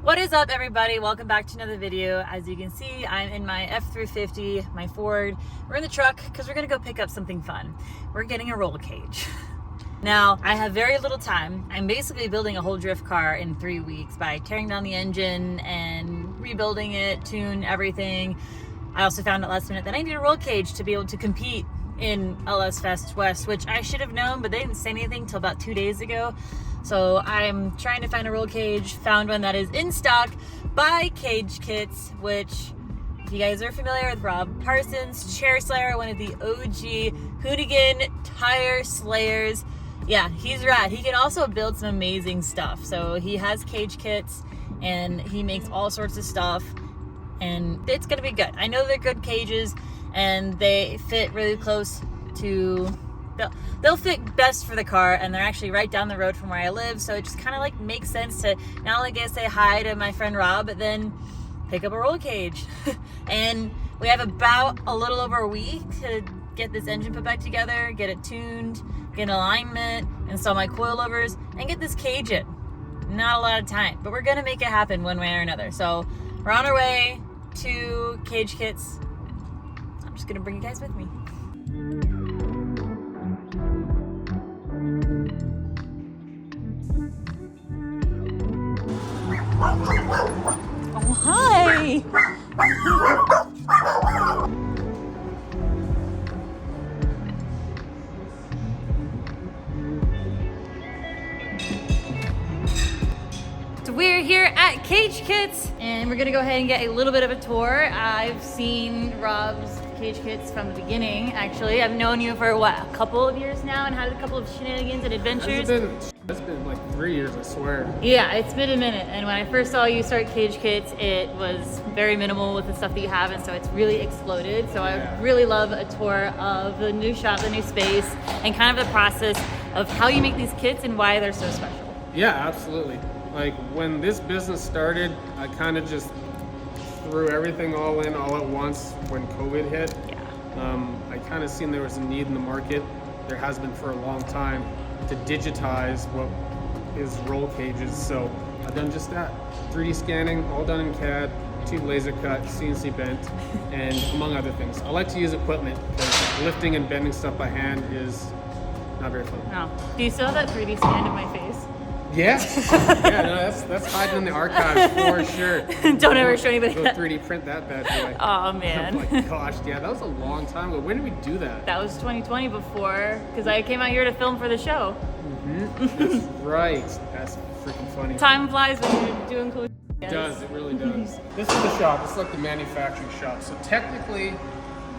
What is up, everybody? Welcome back to another video. As you can see, I'm in my F-350, my Ford. We're in the truck because we're gonna go pick up something fun. We're getting a roll cage. Now, I have very little time. I'm basically building a whole drift car in 3 weeks by tearing down the engine and rebuilding it, tune everything. I also found out last minute that I need a roll cage to be able to compete in LS Fest West, which I should have known, but they didn't say anything till about 2 days ago. So I'm trying to find a roll cage, found one that is in stock by Cage Kits, which, if you guys are familiar with Rob Parsons, Chair Slayer, one of the OG Hoonigan tire slayers. Yeah, he's rad. He can also build some amazing stuff. So he has Cage Kits and he makes all sorts of stuff and it's gonna be good. I know they're good cages and they fit really close to, they'll fit best for the car, and they're actually right down the road from where I live, so it just kind of like makes sense to not only get to say hi to my friend Rob, but then pick up a roll cage. And we have about a little over a week to get this engine put back together, get it tuned, get an alignment, install my coilovers, and get this cage in. Not a lot of time, but we're gonna make it happen one way or another. So we're on our way to Cage Kits. I'm just gonna bring you guys with me. Oh, hi! So we're here at Cage Kits, and we're gonna go ahead and get a little bit of a tour. I've seen Rob's Cage Kits from the beginning, actually. I've known you for, what, a couple of years now, and had a couple of shenanigans and adventures. It's been like 3 years, I swear. Yeah, it's been a minute. And when I first saw you start Cage Kits, it was very minimal with the stuff that you have, and so it's really exploded. So Yeah. I really love a tour of the new shop, the new space, and kind of the process of how you make these kits and why they're so special. Yeah, absolutely. Like when this business started, I kind of just threw everything all in all at once when COVID hit. Yeah. I kind of seen there was a need in the market. There has been for a long time to digitize what is roll cages. So I've done just that. 3D scanning, all done in CAD, tube laser cut, CNC bent, and among other things. I like to use equipment because lifting and bending stuff by hand is not very fun. No. Do you still have that 3D scan of my face? Yeah, yeah, no, that's hiding in the archives for sure. Don't ever show anybody Go that. 3D print that bad boy. Oh man. Oh my gosh, yeah, that was a long time ago. When did we do that? That was 2020 before, because I came out here to film for the show. That's right. That's freaking funny. Time flies when you're doing cool. It does, it really does. This is the shop. It's like the manufacturing shop. So technically,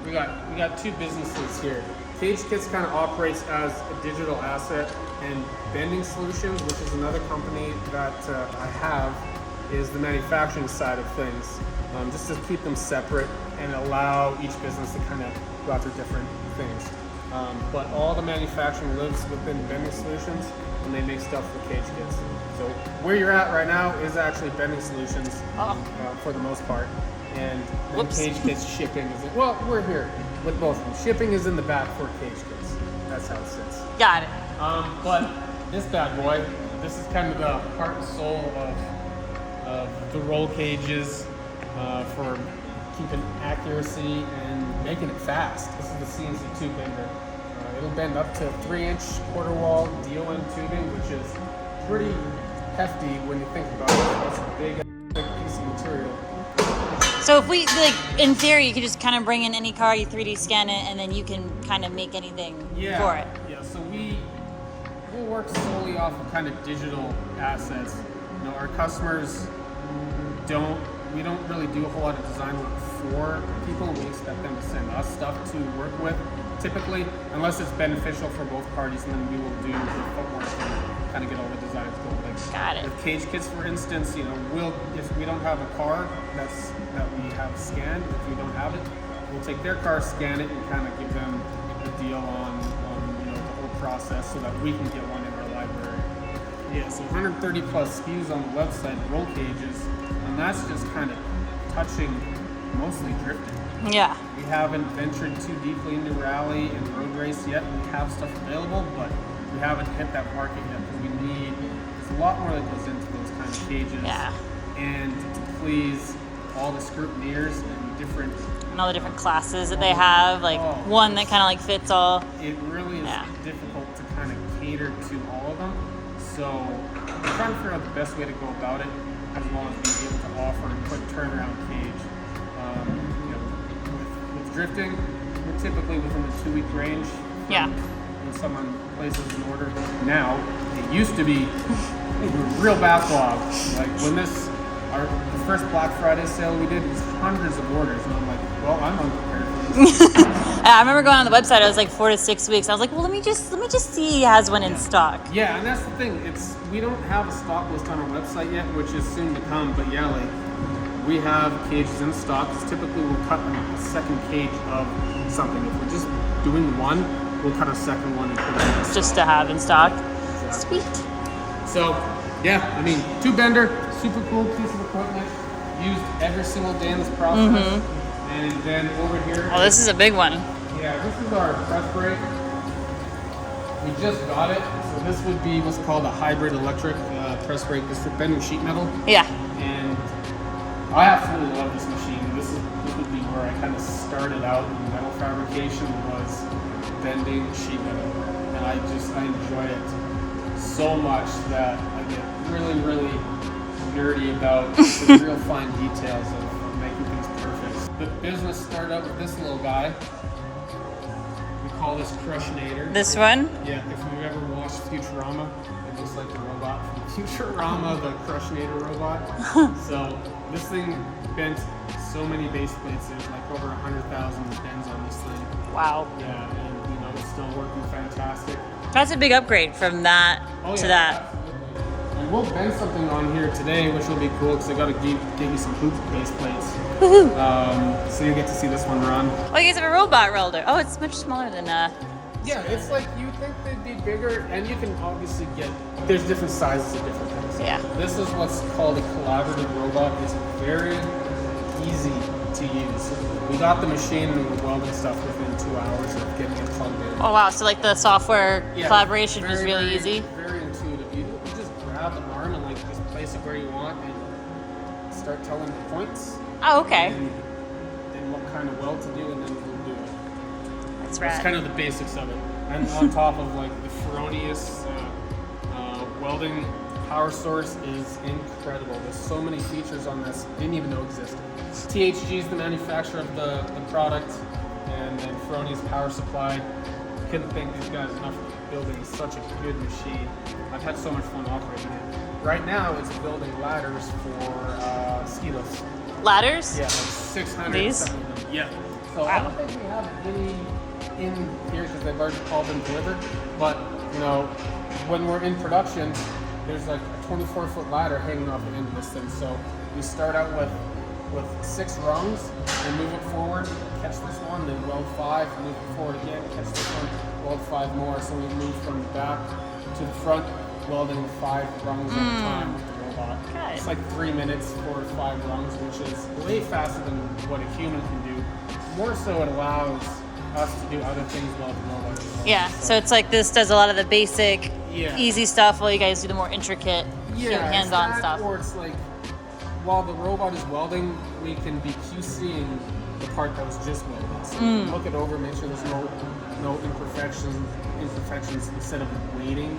we got two businesses here. Cage Kits kind of operates as a digital asset, and Bending Solutions, which is another company that I have, is the manufacturing side of things. Just to keep them separate and allow each business to kind of go after different things. But all the manufacturing lives within Bending Solutions, and they make stuff for Cage Kits. So where you're at right now is actually Bending Solutions for the most part. And then Cage Kits shipping is well, we're here with both of them. Shipping is in the back for Cage Kits. That's how it sits. Got it. But this bad boy, this is kind of the heart and soul of the roll cages for keeping accuracy and making it fast. This is the CNC tube bender. It'll bend up to 3-inch quarter wall DON tubing, which is pretty hefty when you think about it. That's a big piece of material. So if we, like, in theory, you could just kind of bring in any car, you 3D scan it, and then you can kind of make anything for it. Yeah, so we'll work solely off of kind of digital assets. You know, our customers we don't really do a whole lot of design work for people. We expect them to send us stuff to work with, typically, unless it's beneficial for both parties, and then we will do the footwork and kind of get all the designs going. Like, got it. With Cage Kits, for instance, you know, if we don't have a car that we have scanned, if we don't have it, we'll take their car, scan it, and kind of give them a deal on you know, the whole process so that we can get one in our library. Yeah, so 130 plus SKUs on the website, roll cages, and that's just kind of touching mostly drifting. Yeah. We haven't ventured too deeply into rally and road race yet. We have stuff available, but we haven't hit that market yet because there's a lot more that goes into those kind of cages. Yeah. and to please all the scrutineers and different. And all the different classes that they have, like one that kind of like fits all. It really is difficult to kind of cater to all of them. So we're trying to figure out the best way to go about it, as well as being able to offer a quick turnaround cage. You know, with drifting, we're typically within the 2-week range. When someone places an order. Now, it used to be real backlog. Like when the first Black Friday sale we did was hundreds of orders, and I'm like, well, I'm unprepared for this. I remember going on the website. I was like 4 to 6 weeks. I was like, well, let me just see he has one in stock. Yeah, and that's the thing. We don't have a stock list on our website yet, which is soon to come. But yeah, like we have cages in stock. Because typically we'll cut a second cage of something. If we're just doing one, we'll cut a second one and put it in stock. Just to have in stock. Exactly. Sweet. So yeah, I mean, 2-bender, super cool piece of equipment. Used every single day in this process. And then over here. Oh, this is a big one. Yeah, this is our press brake. We just got it. So this would be what's called a hybrid electric press brake. This is for bending sheet metal. Yeah. And I absolutely love this machine. This would be where I kind of started out in metal fabrication, was bending sheet metal. And I enjoy it so much that I get really, really nerdy about the real fine details of making things perfect. The business started out with this little guy. We call this Crushinator. This one? Yeah, if you've ever watched Futurama, it looks like the robot from Futurama, the Crushinator robot. So this thing bent so many base plates. There's like over 100,000 bends on this thing. Wow. Yeah, and you know, it's still working fantastic. That's a big upgrade from that to that. Absolutely. And we'll bend something on here today, which will be cool because I got to give you some hoop base plates. So you get to see this one run. Oh, you guys have a robot welder. Oh, it's much smaller than Yeah, it's like you think they'd be bigger, and you can obviously there's different sizes of different things. Yeah. This is what's called a collaborative robot. It's very easy to use. We got the machine and we're welding stuff within 2 hours of getting it plugged in. Oh wow, so like the software collaboration was really easy. Very intuitive. You just grab an arm and like just place it where you want and start telling the points. Oh, okay. And what kind of weld to do, and then we'll do it. That's right. That's kind of the basics of it. And on top of like the Ferronius welding power source is incredible. There's so many features on this didn't even know existed. THG is the manufacturer of the product, and then Ferronius power supply. Couldn't thank these guys enough for building such a good machine. I've had so much fun operating it. Right now it's building ladders for ski lifts. Ladders? Yeah, like 600. These? Of them. Yeah. So I don't think we have any in here because they've already all been delivered. But you know, when we're in production, there's like a 24-foot ladder hanging off the end of this thing. So we start out with 6 rungs and move it forward, catch this one, then weld 5, move it forward again, catch this one, weld 5 more. So we move from the back to the front, welding 5 rungs at a time with the robot. Okay. It's like 3 minutes for 5 rungs, which is way faster than what a human can do. More so, it allows us to do other things while the robot is working. Yeah, so it's like this does a lot of the basic, Yeah. easy stuff while you guys do the more intricate, hands-on it's that, stuff. Or it's like, while the robot is welding, we can be QCing the part that was just welded. So we can look it over, make sure there's no imperfections instead of waiting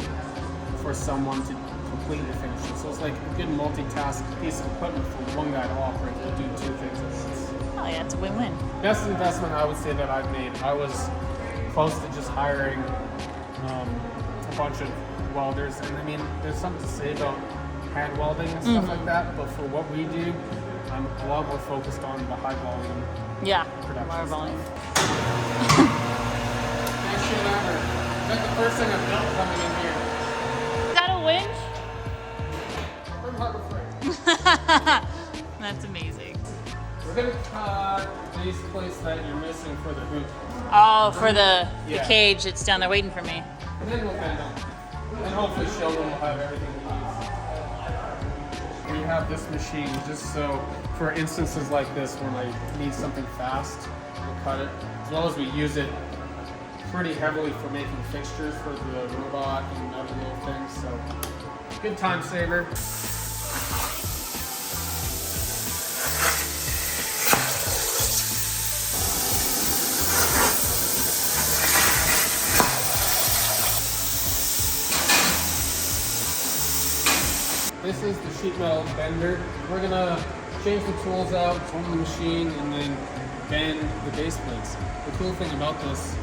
for someone to completely finish it. So it's like a good multitask piece of equipment for one guy to operate to do 2 things at once. Oh yeah, it's a win-win. Best investment I would say that I've made. I was close to just hiring a bunch of welders, and I mean, there's something to say about hand welding and stuff like that, but for what we do, I'm a lot more focused on the high volume production. More volume. Actually, that's the first thing I built coming in here. Is that a winch? From Harbor Freight. That's amazing. We're gonna cut these plates that you're missing for the hoop. Oh, for the Yeah. cage, it's down there waiting for me. And then we'll bend them. And hopefully show them we'll have everything we need. We have this machine just so for instances like this when I need something fast, we'll cut it. As well as we use it pretty heavily for making fixtures for the robot and other little things. So good time saver. this is the sheet metal bender. We're gonna change the tools out from the machine and then bend the base plates. The cool thing about this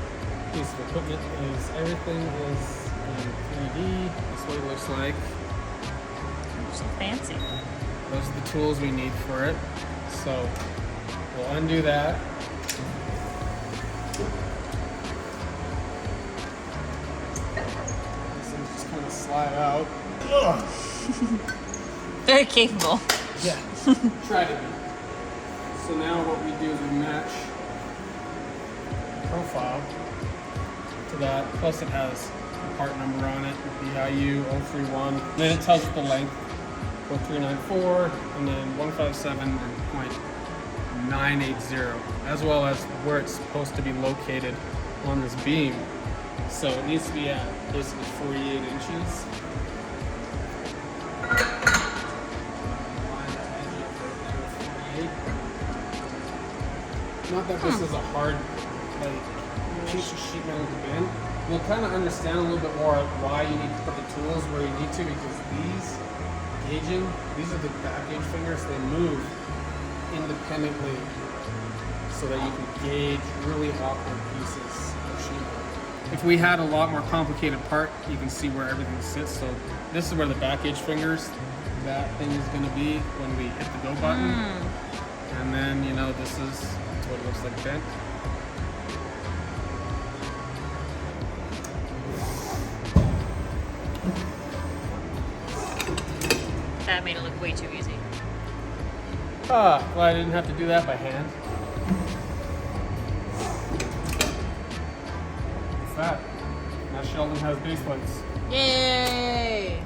piece of equipment is everything is in 3D. That's what it looks like. So fancy. Those are the tools we need for it. So we'll undo that. This will just kind of slide out. Ugh. Very capable. Yeah, try to be. So now what we do is we match the profile to that. Plus it has a part number on it, BIU 031. Then it tells us the length, 0394, and then 157 and .980, as well as where it's supposed to be located on this beam. So it needs to be at basically 48 inches. Not that this is a hard piece of sheet metal to bend. You'll kind of understand a little bit more why you need to put the tools where you need to, because these are the back gauge fingers. They move independently so that you can gauge really awkward pieces of sheet metal. If we had a lot more complicated part, you can see where everything sits. So this is where the back gauge fingers, that thing is going to be when we hit the go button. And then, you know, this is what it looks like bent. That made it look way too easy. Well, I didn't have to do that by hand. What's that? Now Sheldon has base plates. Yay!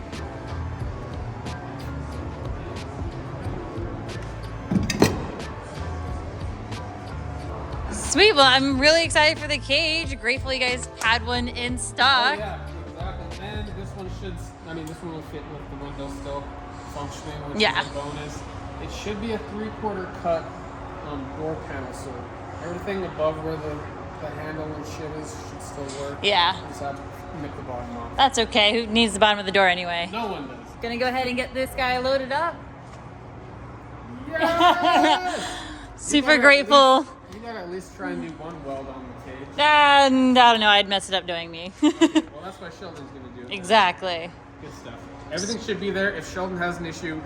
Sweet, well, I'm really excited for the cage. Grateful you guys had one in stock. Oh yeah, exactly. And this one this one will fit with the window still functioning, which is a bonus. It should be a 3/4 cut door panel, so everything above where the handle and shit is should still work. Yeah. Just have to nip the bottom off. That's okay. Who needs the bottom of the door anyway? No one does. Gonna go ahead and get this guy loaded up. Yes! Super grateful. You gotta at least try and do one weld on the cage. And I don't know, I'd mess it up doing me. Well, that's why Sheldon's gonna do it. Exactly. Good stuff. Everything should be there. If Sheldon has an issue,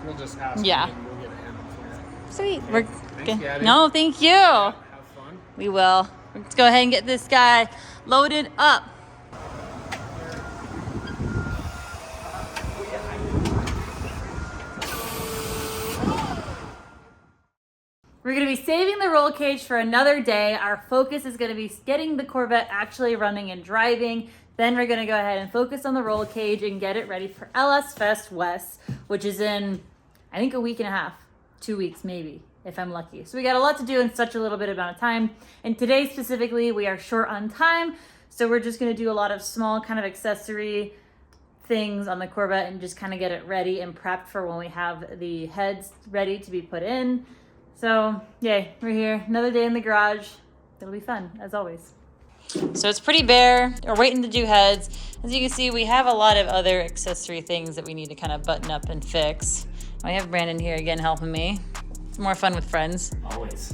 we'll just ask him and we'll get a handle for it. Sweet. Okay. We're Thanks, good. Gabby. No, thank you. Yeah, have fun. We will. Let's go ahead and get this guy loaded up. We're going to be saving the roll cage for another day. Our focus is going to be getting the Corvette actually running and driving. Then we're going to go ahead and focus on the roll cage and get it ready for LS Fest West, which is in, I think, a week and a half, 2 weeks maybe, if I'm lucky. So we got a lot to do in such a little bit amount of time. And today specifically, we are short on time. So we're just going to do a lot of small kind of accessory things on the Corvette and just kind of get it ready and prepped for when we have the heads ready to be put in. So, yay, we're here. Another day in the garage. It'll be fun, as always. So it's pretty bare. We're waiting to do heads. As you can see, we have a lot of other accessory things that we need to kind of button up and fix. I have Brandon here again helping me. It's more fun with friends. Always.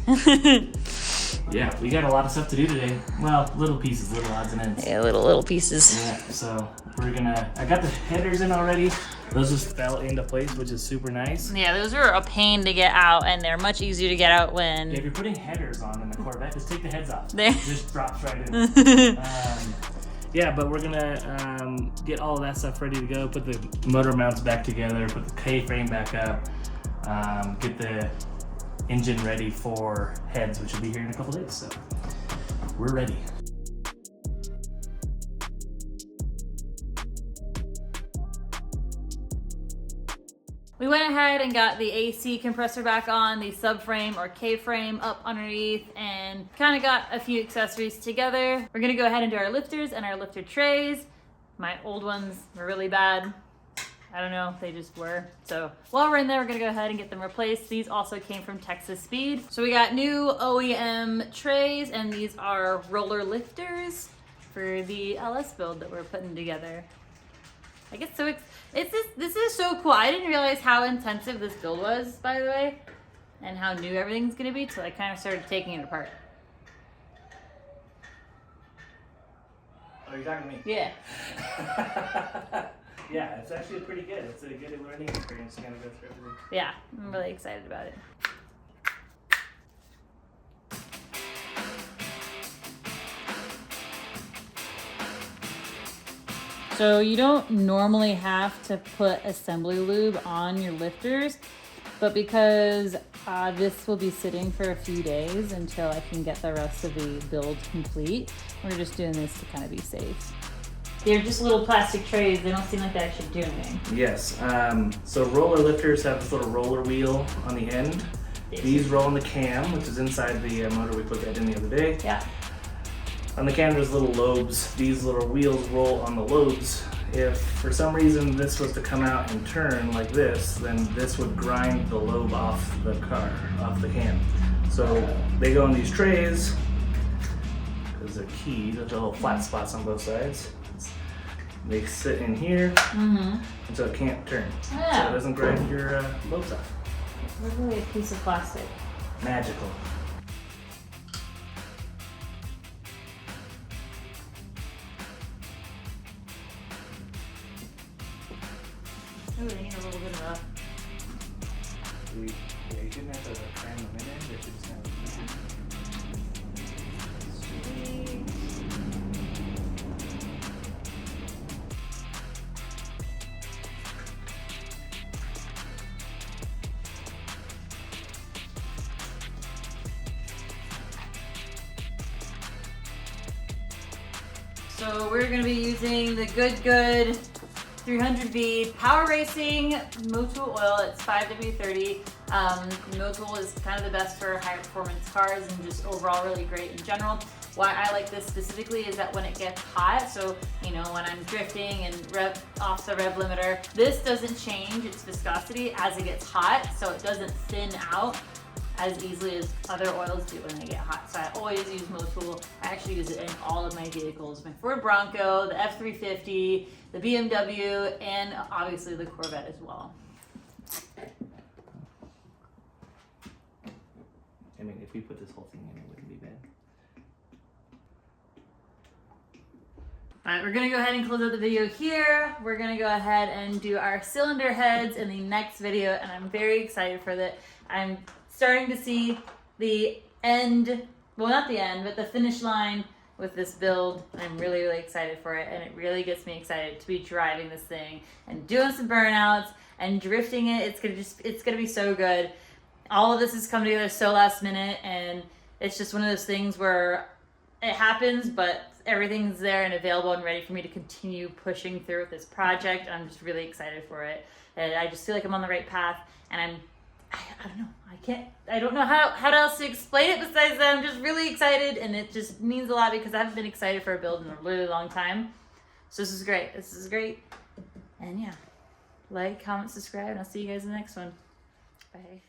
Yeah, we got a lot of stuff to do today. Well, little pieces, little odds and ends. Yeah, little pieces. Yeah, so I got the headers in already. Those just fell into place, which is super nice. Yeah, those were a pain to get out, and they're much easier to get out when... Yeah, if you're putting headers on in the Corvette, just take the heads off. There. It just drops right in. Yeah, but we're gonna get all of that stuff ready to go, put the motor mounts back together, put the K-frame back up, get the engine ready for heads, which will be here in a couple days, so we're ready. We went ahead and got the AC compressor back on, the subframe or K-frame up underneath, and kind of got a few accessories together. We're gonna go ahead and do our lifters and our lifter trays. My old ones were really bad. I don't know, they just were. So while we're in there, we're gonna go ahead and get them replaced. These also came from Texas Speed. So we got new OEM trays, and these are roller lifters for the LS build that we're putting together. I get so this is so cool. I didn't realize how intensive this build was, by the way, and how new everything's gonna be till I kind of started taking it apart. Oh, you're talking to me? Yeah. Yeah, it's actually pretty good. It's a good learning experience to kind of go through everything. Yeah, I'm really excited about it. So you don't normally have to put assembly lube on your lifters, but because this will be sitting for a few days until I can get the rest of the build complete, we're just doing this to kind of be safe. They're just little plastic trays. They don't seem like they actually do anything. Yes. So roller lifters have this little roller wheel on the end. These roll on the cam, which is inside the motor we put that in the other day. Yeah. On the cam, there's little lobes. These little wheels roll on the lobes. If for some reason this was to come out and turn like this, then this would grind the lobe off the car, off the cam. So they go in these trays because they're keyed. There's little flat spots on both sides. They sit in here, and so it can't turn. Yeah. So it doesn't grind your lobes off. Literally a piece of plastic. Magical. Ooh, they need a little bit of a... Yeah, you shouldn't have to cram them in. They should just kind of... Sweet. So we're going to be using the Good 300V Power Racing Motul oil. It's 5W30. Motul is kind of the best for high performance cars and just overall really great in general. Why I like this specifically is that when it gets hot, so you know when I'm drifting and rev off the rev limiter, this doesn't change its viscosity as it gets hot, so it doesn't thin out as easily as other oils do when they get hot. So I always use Motul. I actually use it in all of my vehicles. My Ford Bronco, the F350, the BMW, and obviously the Corvette as well. I mean, if we put this whole thing in, it wouldn't be bad. All right, we're gonna go ahead and close out the video here. We're gonna go ahead and do our cylinder heads in the next video, and I'm very excited for that. I'm starting to see the end, well not the end, but the finish line with this build. I'm really, really excited for it, and it really gets me excited to be driving this thing and doing some burnouts and drifting it. It's gonna be so good. All of this has come together so last minute, and it's just one of those things where it happens, but everything's there and available and ready for me to continue pushing through with this project. I'm just really excited for it. And I just feel like I'm on the right path, and I don't know. I don't know how else to explain it besides that I'm just really excited, and it just means a lot because I haven't been excited for a build in a really long time. So this is great. This is great. And yeah, like, comment, subscribe, and I'll see you guys in the next one. Bye.